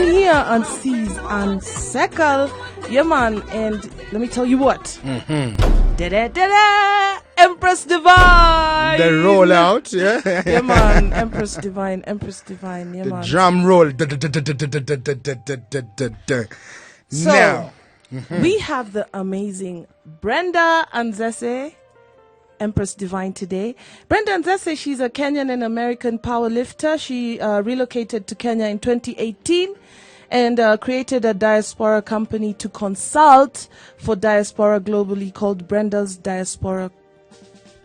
here on Seas and Sekal. Yeah, man, and let me tell you what. Da-da-da-da! Empress Divine! The rollout, yeah? Yeah, man, Empress Divine, yeah, man. The drum roll. So, now. we have the amazing Brenda Anzeze, Empress Divine today. Brenda Anzeze, she's a Kenyan and American powerlifter. She relocated to Kenya in 2018 and created a diaspora company to consult for diaspora globally called Brenda's Diaspora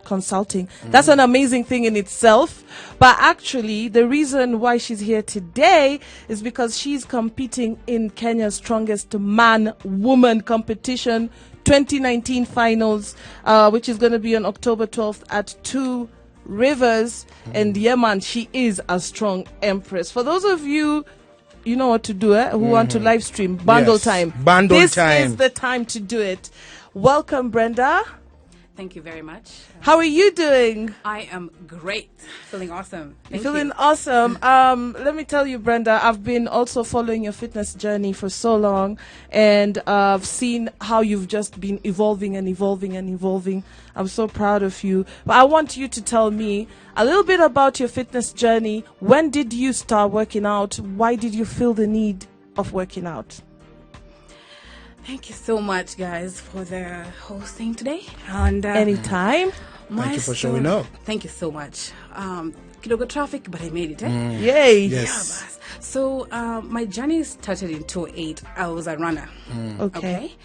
Consulting. That's an amazing thing in itself. But actually, the reason why she's here today is because she's competing in Kenya's strongest man-woman competition 2019 finals, which is going to be on October 12th at 2 Rivers. And yeah, man, she is a strong empress. For those of you, you know what to do, who want to live stream, bundle time. This is the time to do it. Welcome, Brenda. Thank you very much. How are you doing? I am great. Feeling awesome. Thank Feeling you. awesome. Let me tell you, Brenda, I've been also following your fitness journey for so long, and I've seen how you've just been evolving and evolving and evolving. I'm so proud of you. But I want you to tell me a little bit about your fitness journey. When did you start working out? Why did you feel the need of working out? Thank you so much, guys, for the hosting today. And anytime. Thank you for showing up. Thank you so much. Kidogo traffic, but I made it. Yay. Yes. Yeah, so my journey started in 2008. I was a runner. Okay.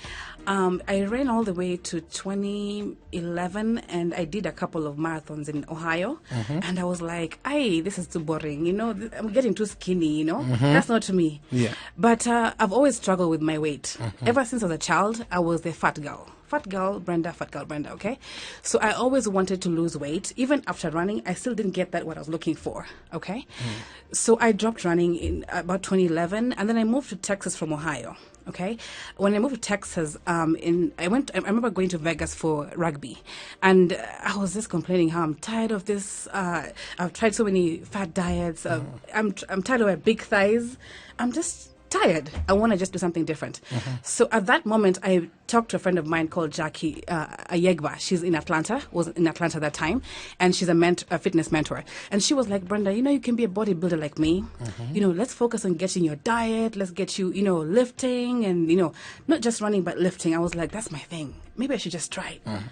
I ran all the way to 2011, and I did a couple of marathons in Ohio. And I was like, "Hey, this is too boring. You know, I'm getting too skinny. You know, that's not me." Yeah. But I've always struggled with my weight. Ever since I was a child, I was the fat girl. Fat girl Brenda, okay? So I always wanted to lose weight. Even after running, I still didn't get that what I was looking for, okay? So I dropped running in about 2011, and then I moved to Texas from Ohio, okay? When I moved to Texas, I remember going to Vegas for rugby, and I was just complaining how I'm tired of this. I've tried so many fat diets. I'm tired of my big thighs. I'm just tired. I want to just do something different. So at that moment, I talked to a friend of mine called Jackie Ayegba. She's in Atlanta, was in Atlanta at that time, and she's a fitness mentor. And she was like, "Brenda, you know, you can be a bodybuilder like me. You know, let's focus on getting your diet. Let's get you, you know, lifting and, you know, not just running, but lifting." I was like, that's my thing. Maybe I should just try it.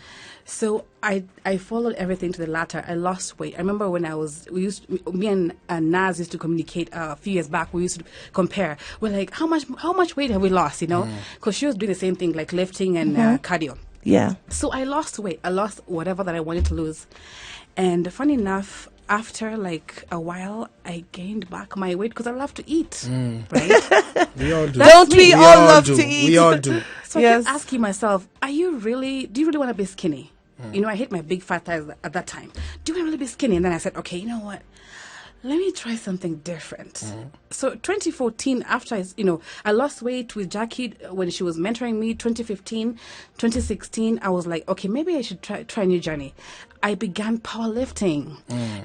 So I followed everything to the latter. I lost weight. I remember when me and Naz used to communicate a few years back. We used to compare. We're like, how much weight have we lost? You know, because she was doing the same thing, like lifting and cardio. Yeah. So I lost weight. I lost whatever that I wanted to lose. And funny enough, after like a while, I gained back my weight because I love to eat. Right? We all do. Don't we all love to eat? We all do. So I kept asking myself, do you really want to be skinny? You know, I hit my big fat thighs at that time. Do I really be skinny? And then I said, okay, you know what? Let me try something different. So 2014, after I lost weight with Jackie when she was mentoring me. 2015, 2016, I was like, okay, maybe I should try a new journey. I began powerlifting.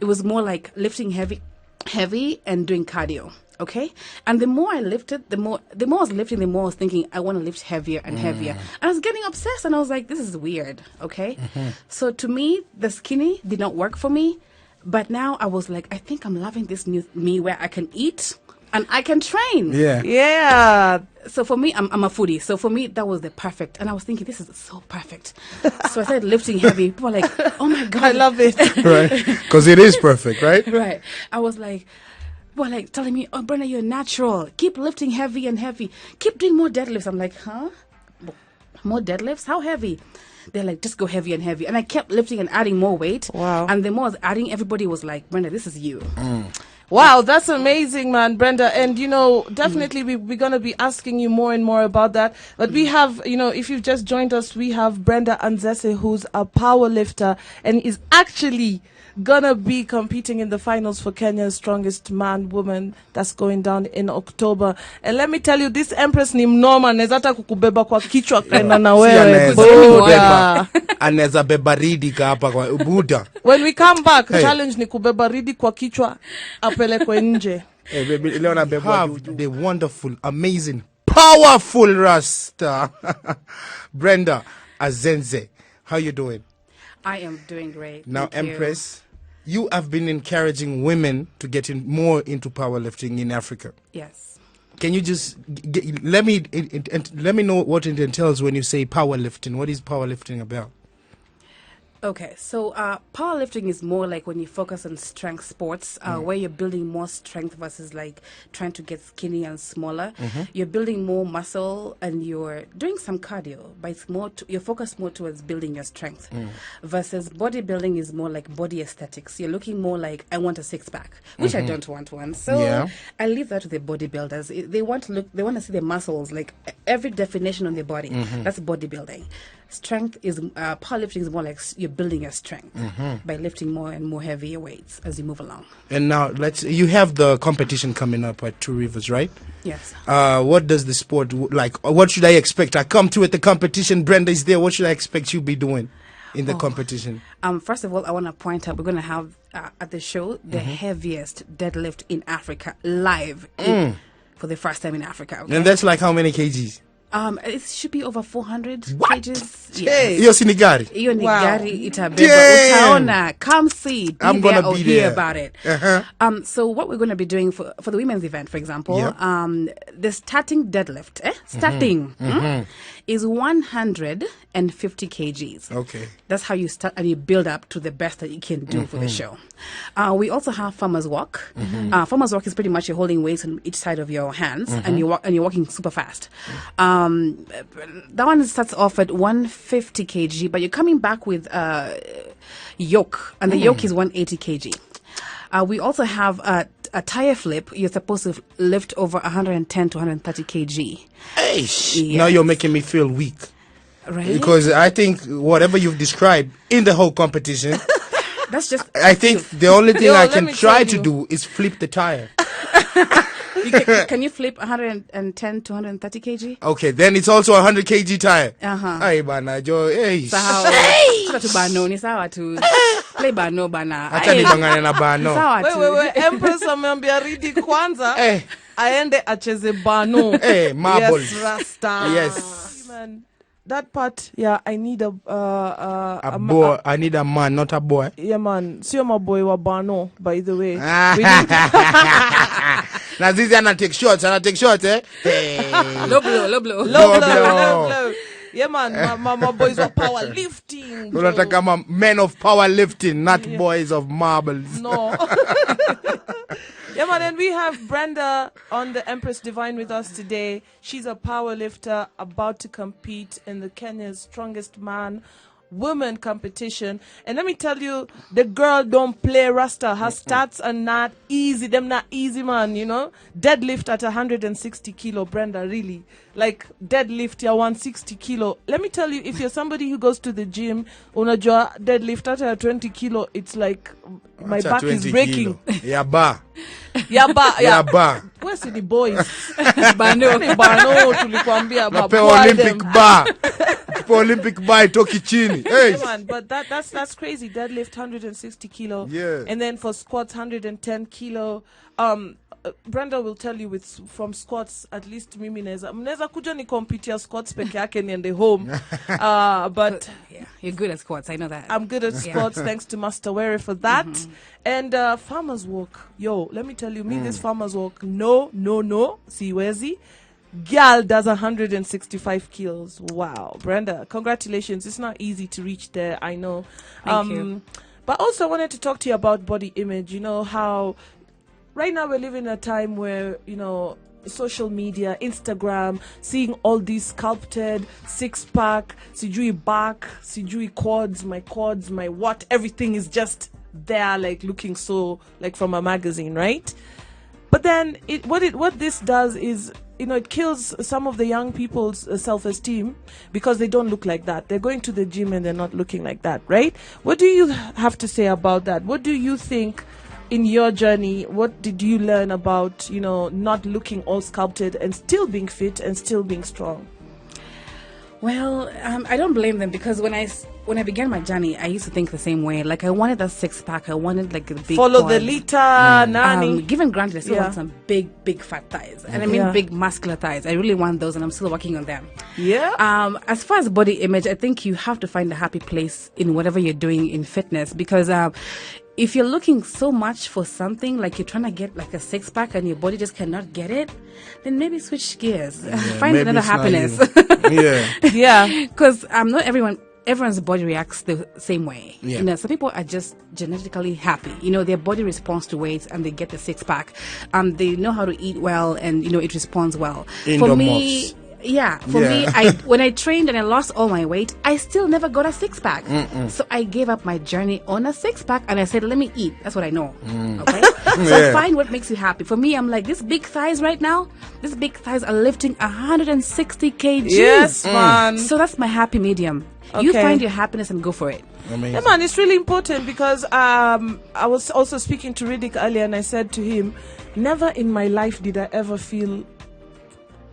It was more like lifting heavy and doing cardio. Okay, and the more I lifted, the more I was lifting, the more I was thinking I want to lift heavier and heavier. I was getting obsessed, and I was like, this is weird. Okay, so to me, the skinny did not work for me. But now I was like, I think I'm loving this new me where I can eat and I can train. Yeah. So for me, I'm a foodie. So for me, that was the perfect. And I was thinking, this is so perfect. So I started lifting heavy. People were like, oh my God. I love it. Right? Because it is perfect, right? Right. I was like, people were like telling me, oh, Brenda, you're natural. Keep lifting heavy and heavy. Keep doing more deadlifts. I'm like, huh? More deadlifts? How heavy? They're like, just go heavy and heavy. And I kept lifting and adding more weight. Wow. And the more I was adding, everybody was like, Brenda, this is you. Wow, that's amazing, man, Brenda. And, you know, definitely we're going to be asking you more and more about that. But we have, you know, if you've just joined us, we have Brenda Anzeze, who's a power lifter and is actually gonna be competing in the finals for Kenya's strongest man-woman that's going down in October. And let me tell you, this Empress ni mnoma, nezata kukubeba kwa kichwa kaina na wewe. Aneza beba Riddiq hapa kwa Buddha. When we come back, challenge ni kubeba Riddiq kwa kichwa apelekwe nje. Hey, baby, Leona, baby, have the wonderful, amazing, powerful Rasta, Brenda Anzeze. How you doing? I am doing great. Now, Thank you. Empress, you have been encouraging women to get more into powerlifting in Africa. Yes. Can you just let me know what it entails when you say powerlifting? What is powerlifting about? Okay, so powerlifting is more like when you focus on strength sports, where you're building more strength versus like trying to get skinny and smaller. You're building more muscle and you're doing some cardio, but it's more you're focused more towards building your strength. Versus bodybuilding is more like body aesthetics. You're looking more like, I want a six-pack, which I don't want one. So I leave that to the bodybuilders. They want to see the muscles, like every definition on their body. That's bodybuilding. Strength is powerlifting is more like you're building your strength by lifting more and more heavier weights as you move along. And now you have the competition coming up at Two Rivers, right? Yes. What does the sport like? What should I expect? I come to at the competition. Brenda is there. What should I expect you be doing in the competition? First of all, I want to point out we're going to have at the show the heaviest deadlift in Africa live for the first time in Africa. Okay? And that's like how many kgs? It should be over 400 What? kgs. Hey, hiyo si ni gari? Hiyo ni Wow. gari itabeba. Damn. Utaona. Come see. Be I'm there gonna or be hear there. about it. So what we're going to be doing for the women's event, for example, the starting deadlift, is 150 kgs. Okay. That's how you start and you build up to the best that you can do for the show. We also have farmer's walk. Farmer's walk is pretty much you're holding weights on each side of your hands and you're walking super fast. That one starts off at 150 kg, but you're coming back with yoke, and the yoke is 180 kg. We also have a tire flip. You're supposed to lift over 110 to 130 kg. Hey, now you're making me feel weak. Right? Because I think whatever you've described in the whole competition, That's just. I think the only thing Yo, I let can me try tell to you. do is flip the tire. Can you flip 110 to 130 kg? Okay, then it's also a 100 kg tire. Uh-huh. Bana, Joe, hey. Sawa. Sasa tu bano ni sawa tu. Play bano bana. Acha nibangane na bano. Sawa tu. Wait. Empress ameambia Riddiq kwanza aende acheze bano. Marbles. Yes, Rasta. Yes. Man, that part, yeah, I need a boy. I need a man, not a boy. yeah, man. Sio maboy wa bano, by the way. Nazizi ana take shots, eh? Hey. Low blow. Low blow. blow. Yeah, man. My boys were powerlifting. bro. Unataka men of powerlifting, not boys of marbles. No. Yeah, man, and we have Brenda on the Empress Divine with us today. She's a power lifter about to compete in the Kenya's Strongest Man women competition. And let me tell you, the girl don't play Rasta. Her stats are not easy. Them not easy, man, you know. Deadlift at 160 kilo, Brenda, really. Like, deadlift, you're 160 kilo. Let me tell you, if you're somebody who goes to the gym, unajua deadlift at 20 kilo, it's like, my back is breaking. Yeah, ba. Yeah, Yeah, ba. Where's the boys? Bano. Bano, tulikuambia, Nape boy Olympic them. bar. Nape Olympic bar itoki chini. Hey. Yeah, man, but that's crazy. Deadlift 160 kilo. Yeah. And then for squats 110 kilo. Brenda will tell you from squats, at least mimi mnaweza kuja ni compete ya squats peke yake niende home. But Yeah, you're good at squats. I know that. I'm good at squats, thanks to Master Were for that. And farmer's walk. Yo, let me tell you, me this farmer's walk, no, siwezi. Gal does 165 kilos. Wow. Brenda, congratulations. It's not easy to reach there, I know. Thank you. But also I wanted to talk to you about body image. You know how right now we're living in a time where, you know, social media, Instagram, seeing all these sculpted six-pack, sijui back, sijui quads, my what, everything is just there, like looking so like from a magazine, right? But then what this does is, you know, it kills some of the young people's self-esteem because they don't look like that. They're going to the gym and they're not looking like that, right? What do you have to say about that? What do you think in your journey? What did you learn about, you know, not looking all sculpted and still being fit and still being strong? Well, I don't blame them because when I began my journey, I used to think the same way. Like I wanted a 6-pack. I wanted like a big Follow the quads. liter, nani. Given granted, I still Yeah. want some big fat thighs, and I mean Yeah. big muscular thighs. I really want those, and I'm still working on them. Yeah. As far as body image, I think you have to find a happy place in whatever you're doing in fitness because. If you're looking so much for something, like you're trying to get like a 6-pack and your body just cannot get it, then maybe switch gears. Find maybe another it's not happiness. you. Yeah. Yeah. Because not everyone's body reacts the same way. Yeah. You know, some people are just genetically happy. You know, their body responds to weight and they get the 6-pack. They know how to eat well and, you know, it responds well. For me, when I trained and I lost all my weight, I still never got a 6-pack. So I gave up my journey on a 6-pack and I said, let me eat. That's what I know. Okay? So find what makes you happy. For me, I'm like, these big thighs right now, these big thighs are lifting 160 kgs. Yes, man. So that's my happy medium. Okay. You find your happiness and go for it. Amazing. Yeah, man, it's really important because I was also speaking to Riddiq earlier and I said to him, never in my life did I ever feel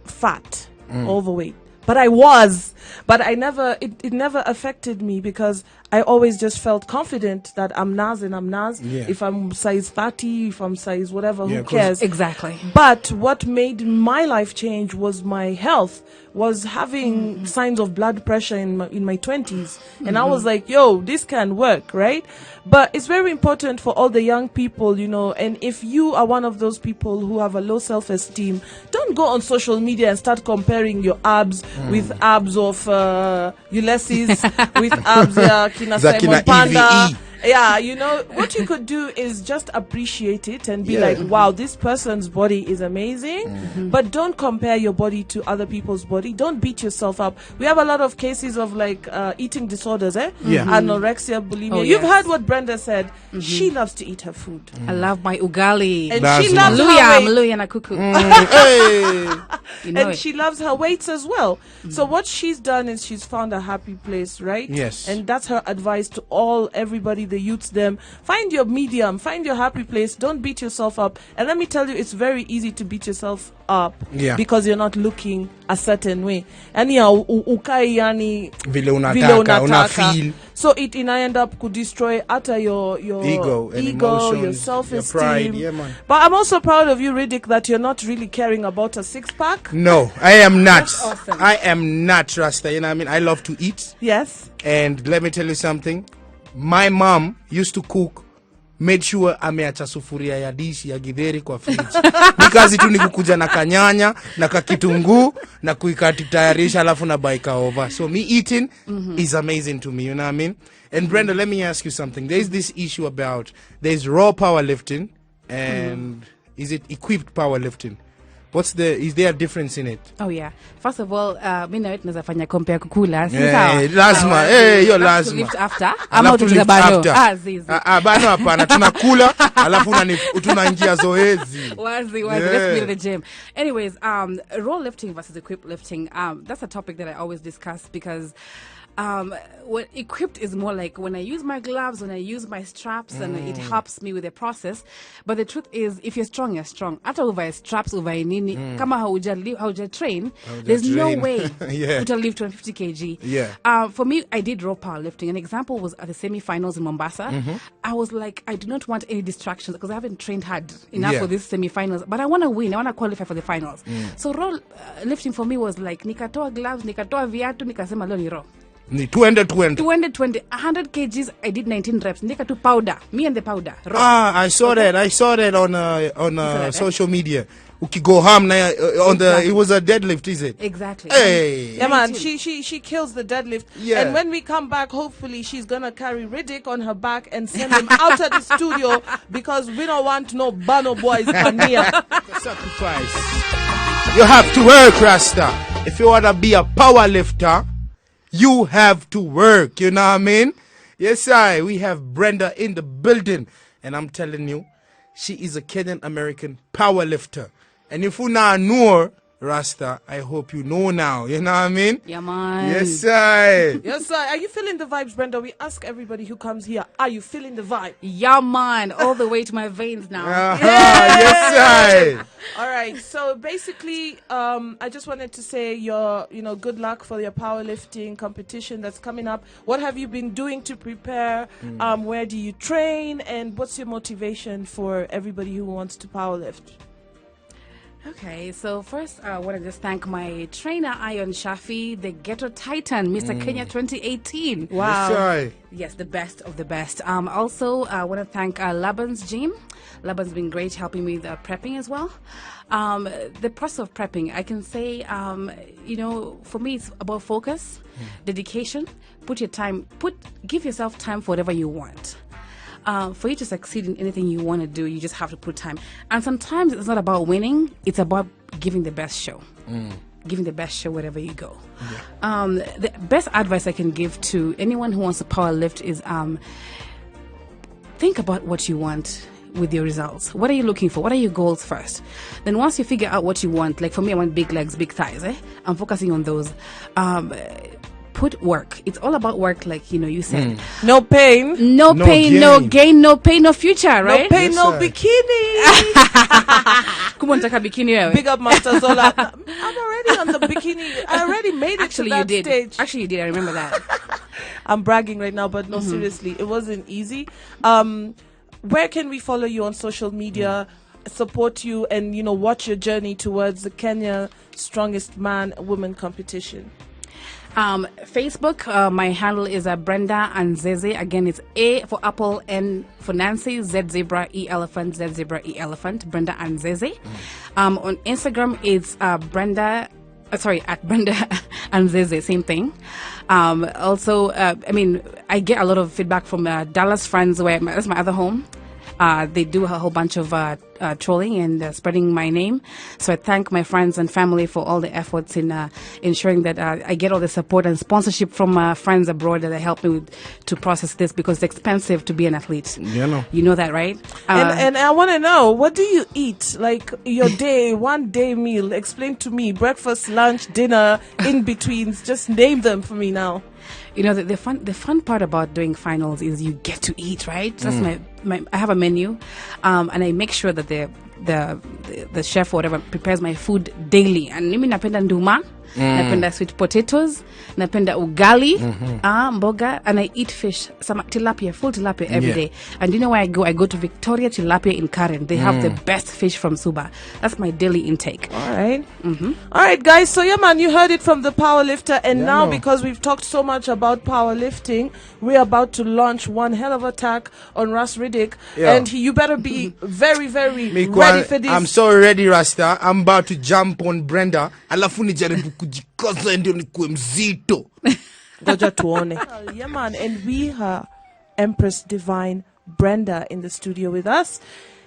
fat, overweight. But I was, but I never, it never affected me because I always just felt confident that I'm Naz and I'm Naz. Yeah. If I'm size 30, if I'm size whatever, Yeah, who 'cause- cares? Exactly. But what made my life change was my health, was having signs of blood pressure in my 20s. And I was like, yo, this can work, right? But it's very important for all the young people, you know, and if you are one of those people who have a low self-esteem, don't go on social media and start comparing your abs with abs of Ulysses, with abs, Kina Za kina Simon Panda. EVE. Yeah, you know, what you could do is just appreciate it and be like, wow, this person's body is amazing. But don't compare your body to other people's body. Don't beat yourself up. We have a lot of cases of like eating disorders, Yeah. anorexia, bulimia. Oh, You've yes. heard what Brenda said. She loves to eat her food. I love my ugali. And That's she loves her weight. Maluya na kuku. Hey. You know And it. she loves her weights as well. So what she's done is she's found a happy place, right? Yes. And that's her advice to everybody, the youths, them. Find your medium, find your happy place. Don't beat yourself up. And let me tell you, it's very easy to beat yourself up because you're not looking a certain way. Anyhow, ukai yani Vile unataka, una feel. So it end up could destroy utter your Ego and emotions, your self-esteem. your pride. Yeah, man. But I'm also proud of you, Riddiq, that you're not really caring about a 6-pack. No, I am not. That's awesome. I am not Rasta. You know what I mean? I love to eat. Yes. And let me tell you something. My mom used to cook, made sure ameacha sufuria ya dishi ya githeri kwa fridge. Ni kazi tu ni kukuja na kanyanya, na kakitunguu, na kuikatayarisha alafu na baika over. So me eating is amazing to me, you know what I mean? And Brenda, let me ask you something. There's this issue about, there's raw powerlifting and is it equipped powerlifting? Is there a difference in it? Oh yeah. First of all, mi na wewe tunaweza fanya compare kukula. Si Yeah, sawa? lazima. Hiyo To lazima. lift after. Alafu Ama to utuliza lift bado. after. Zizi. Bado hapana, tunakula alafu tunaingia zoezi. Wazi. Yeah. Let's be in the gym. Anyways, raw lifting versus equipped lifting. That's a topic that I always discuss because when equipped is more like when I use my gloves, when I use my straps, and it helps me with the process. But the truth is, if you're strong, you're strong. After over straps, over nini, kama hauja train, there's no way Yeah. to lift 250 kg. Yeah. For me, I did raw powerlifting. An example was at the semi-finals in Mombasa. I was like, I do not want any distractions because I haven't trained hard enough for this semi-finals. But I want to win. I want to qualify for the finals. So raw lifting for me was like, nikatoa gloves, nikatoa viatu, nikasema leo ni raw. 220. 100 kgs. I did 19 reps. Nika to powder. Me and the powder. Raw. I saw that. I saw that on social media. Ukigo ham na on the it was a deadlift, is it? Exactly. Hey. Yeah, man, she kills the deadlift. Yeah. And when we come back, hopefully she's gonna carry Riddiq on her back and send him out of the studio because we don't want no Bano boys near. Sacrifice. You have to work, Rasta. If you wanna be a power lifter, you have to work. You know what I mean? Yes, we have Brenda in the building, and I'm telling you, she is a Kenyan American power lifter. And if you now know her, Rasta, I hope you know now. You know what I mean? Yeah, man. Yes, sir. Yes, sir. Are you feeling the vibes, Brenda? We ask everybody who comes here, are you feeling the vibe? Yeah, man. All the way to my veins now. Yes, sir. All right. So basically, I just wanted to say good luck for your powerlifting competition that's coming up. What have you been doing to prepare? Where do you train? And what's your motivation for everybody who wants to powerlift? Okay, so first I want to just thank my trainer, Ion Shafi, the Ghetto Titan, Mr. Kenya 2018. Wow. Yes, sir. Yes, the best of the best. Also, I want to thank Laban's gym. Laban's been great helping me with prepping as well. The process of prepping, I can say, for me, it's about focus, dedication. Give yourself time for whatever you want. For you to succeed in anything you want to do, you just have to put time. And sometimes it's not about winning, it's about giving the best show. Giving the best show wherever you go. Yeah. The best advice I can give to anyone who wants to power lift is think about what you want with your results. What are you looking for? What are your goals first? Then once you figure out what you want, like for me, I want big legs, big thighs. I'm focusing on those. Put work. It's all about work, like you said. No pain. No pain, gain. no gain, no pain, no future, right? No pain, Yes, no sir. bikini. Come on, taka bikini wewe. Big up, Master Zola. I'm already on the bikini. I already made it Actually, to you that did. stage. Actually, you did. I remember that. I'm bragging right now, but no, seriously, it wasn't easy. Where can we follow you on social media, support you, and watch your journey towards the Kenya Strongest Man-Woman competition? Facebook, my handle is Brenda Anzeze. Again, it's A for Apple, N for Nancy, Z zebra, E elephant, Z zebra, E elephant, Brenda Anzeze. On Instagram, it's at Brenda Anzeze, same thing. Also, I get a lot of feedback from Dallas friends, that's my other home. They do a whole bunch of trolling and spreading my name. So I thank my friends and family for all the efforts in ensuring that I get all the support and sponsorship from friends abroad that help me to process this, because it's expensive to be an athlete. You know that, right? And I want to know, what do you eat? Like your one day meal. Explain to me. Breakfast, lunch, dinner, in betweens. Just name them for me now. The fun part about doing finals is you get to eat, right? That's I have a menu, and I make sure that the chef or whatever prepares my food daily. And mimi napenda nduma, napenda sweet potatoes, napenda ugali, mboga, and I eat fish, some tilapia, full tilapia every day. And you know where I go? I go to Victoria Tilapia in Karen. They have the best fish from Suba. That's my daily intake. All right. All right, guys. So, yeah, man, you heard it from the powerlifter. And now, because we've talked so much about powerlifting, we're about to launch one hell of attack on Riddiq. Yeah. And you better be very, very ready for this. I'm so ready, Rasta. I'm about to jump on Brenda. Alafu nijaribu kujikaza ndio nikuwe mzito. Goja tuone. Yeah, man. And we have Empress Divine Brenda in the studio with us.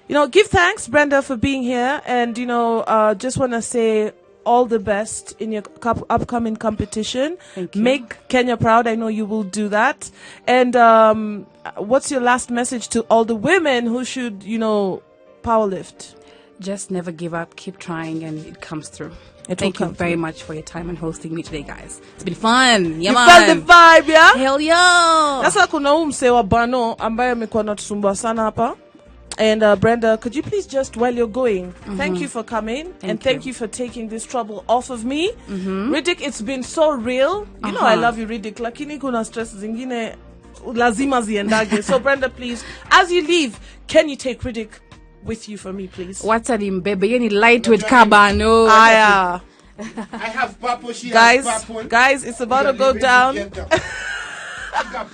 Give thanks, Brenda, for being here. And, just want to say all the best in your upcoming competition. Thank you. Make Kenya proud. I know you will do that. And what's your last message to all the women who should, powerlift? Just never give up. Keep trying, and it comes through. Thank you very much for your time and hosting me today, guys. It's been fun. Yeah, You man. felt the vibe, yeah? Hell yeah. Sasa kuna mse wa Bano ambaye amekuwa natusumbua sana hapa. And Brenda, could you please just, while you're going, thank you for coming, and thank you for taking this trouble off of me. Riddiq, it's been so real. You know I love you, Riddiq. Lakini kuna stress zingine lazima ziendage. So Brenda, please, as you leave, can you take Riddiq with you for me, please? What's that in baby? You need lightweight cabano. I have purple, she has purple. Guys, it's about to go down. I got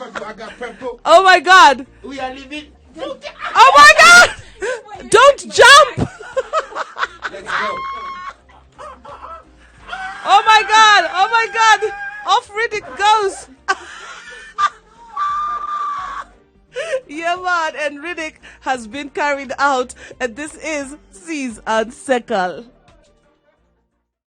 purple. Oh my God. We are leaving. Oh my God. Don't jump. Let's go. Oh my God. Oh my God. Off Riddiq goes. Yeah, man. And Riddiq has been carried out. And this is Seas and Sekal.